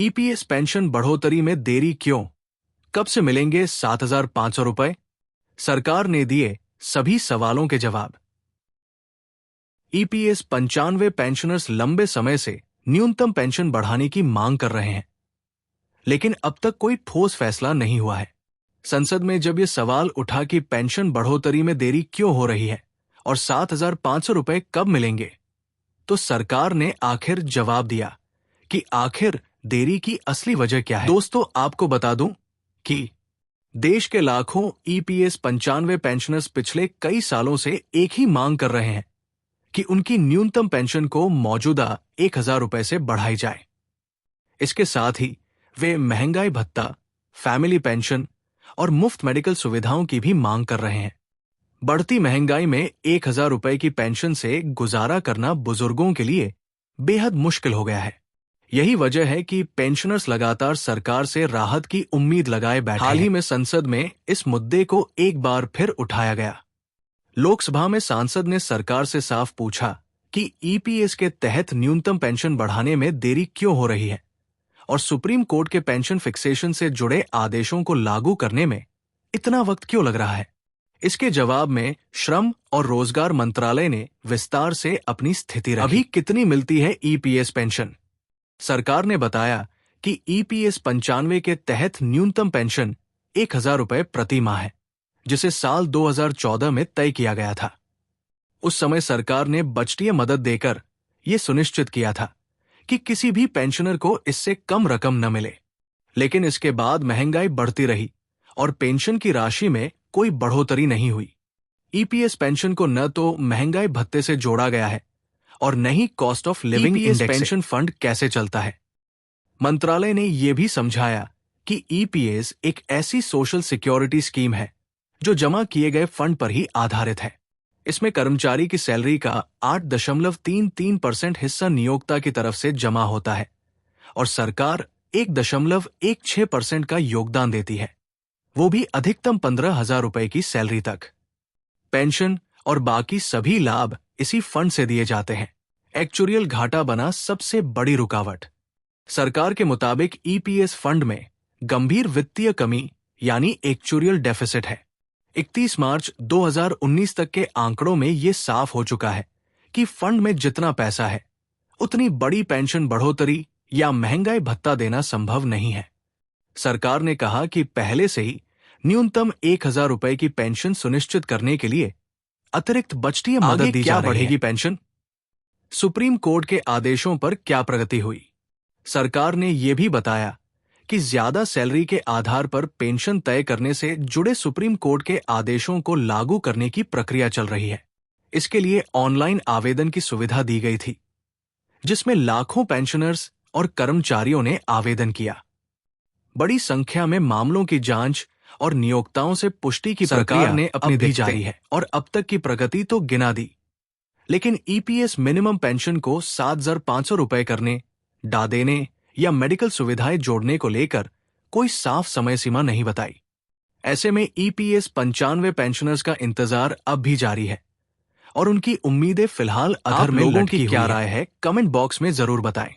EPS pension बढ़ोतरी में देरी क्यों? कब से मिलेंगे 7,500 रुपए? सरकार ने दिए सभी सवालों के जवाब। ईपीएस 95 पेंशनर्स लंबे समय से न्यूनतम पेंशन बढ़ाने की मांग कर रहे हैं, लेकिन अब तक कोई ठोस फैसला नहीं हुआ है। संसद में जब यह सवाल उठा कि पेंशन बढ़ोतरी में देरी क्यों हो रही है और 7,500 रुपए कब मिलेंगे, तो सरकार ने आखिर जवाब दिया कि आखिर देरी की असली वजह क्या है। दोस्तों, आपको बता दूं कि देश के लाखों ईपीएस 95 पेंशनर्स पिछले कई सालों से एक ही मांग कर रहे हैं कि उनकी न्यूनतम पेंशन को मौजूदा 1,000 रुपए से बढ़ाई जाए। इसके साथ ही वे महंगाई भत्ता, फैमिली पेंशन और मुफ्त मेडिकल सुविधाओं की भी मांग कर रहे हैं। बढ़ती महंगाई में 1,000 रुपए की पेंशन से गुजारा करना बुजुर्गों के लिए बेहद मुश्किल हो गया है। यही वजह है कि पेंशनर्स लगातार सरकार से राहत की उम्मीद लगाए बैठे हैं। हाल ही में संसद में इस मुद्दे को एक बार फिर उठाया गया। लोकसभा में सांसद ने सरकार से साफ पूछा कि ईपीएस के तहत न्यूनतम पेंशन बढ़ाने में देरी क्यों हो रही है और सुप्रीम कोर्ट के पेंशन फिक्सेशन से जुड़े आदेशों को लागू करने में इतना वक्त क्यों लग रहा है। इसके जवाब में श्रम और रोजगार मंत्रालय ने विस्तार से अपनी स्थिति रखी। अभी कितनी मिलती है ईपीएस पेंशन? सरकार ने बताया कि ईपीएस 95 के तहत न्यूनतम पेंशन 1,000 रुपए प्रति माह है, जिसे साल 2014 में तय किया गया था। उस समय सरकार ने बजटीय मदद देकर यह सुनिश्चित किया था कि किसी भी पेंशनर को इससे कम रकम न मिले। लेकिन इसके बाद महंगाई बढ़ती रही और पेंशन की राशि में कोई बढ़ोतरी नहीं हुई। ईपीएस पेंशन को न तो महंगाई भत्ते से जोड़ा गया है और न ही cost of living index. Pension fund कैसे चलता है? मंत्रालय ने यह भी समझाया कि ईपीएस एक ऐसी सोशल सिक्योरिटी स्कीम है जो जमा किए गए फंड पर ही आधारित है। इसमें कर्मचारी की सैलरी का 8.33% हिस्सा नियोक्ता की तरफ से जमा होता है और सरकार 1.16% का योगदान देती है, वो भी अधिकतम 15,000 रुपए की सैलरी तक। पेंशन और बाकी सभी लाभ इसी फंड से दिए जाते हैं। एक्चुरियल घाटा बना सबसे बड़ी रुकावट। सरकार के मुताबिक ईपीएस फंड में गंभीर वित्तीय कमी यानी एक्चुरियल डेफिसिट है। 31 मार्च 2019 तक के आंकड़ों में यह साफ हो चुका है कि फंड में जितना पैसा है उतनी बड़ी पेंशन बढ़ोतरी या महंगाई भत्ता देना संभव नहीं है। सरकार ने कहा कि पहले से ही न्यूनतम 1,000 रुपए की पेंशन सुनिश्चित करने के लिए अतिरिक्त बजटीय मदद दी जा रही है। बढ़ेगी पेंशन? सुप्रीम कोर्ट के आदेशों पर क्या प्रगति हुई? सरकार ने यह भी बताया कि ज्यादा सैलरी के आधार पर पेंशन तय करने से जुड़े सुप्रीम कोर्ट के आदेशों को लागू करने की प्रक्रिया चल रही है। इसके लिए ऑनलाइन आवेदन की सुविधा दी गई थी, जिसमें लाखों पेंशनर्स और कर्मचारियों ने आवेदन किया। बड़ी संख्या में मामलों की जांच और नियोक्ताओं से पुष्टि की प्रक्रिया ने अपनी दी जारी है और अब तक की प्रगति तो गिना दी। लेकिन ईपीएस मिनिमम पेंशन को 7,500 रुपए करने, डा देने या मेडिकल सुविधाएं जोड़ने को लेकर कोई साफ समय सीमा नहीं बताई। ऐसे में ईपीएस 95 पेंशनर्स का इंतजार अब भी जारी है और उनकी उम्मीदें फिलहाल अधर में लटकी हुई हैं। लोगों की क्या राय है, कमेंट बॉक्स में जरूर बताएं।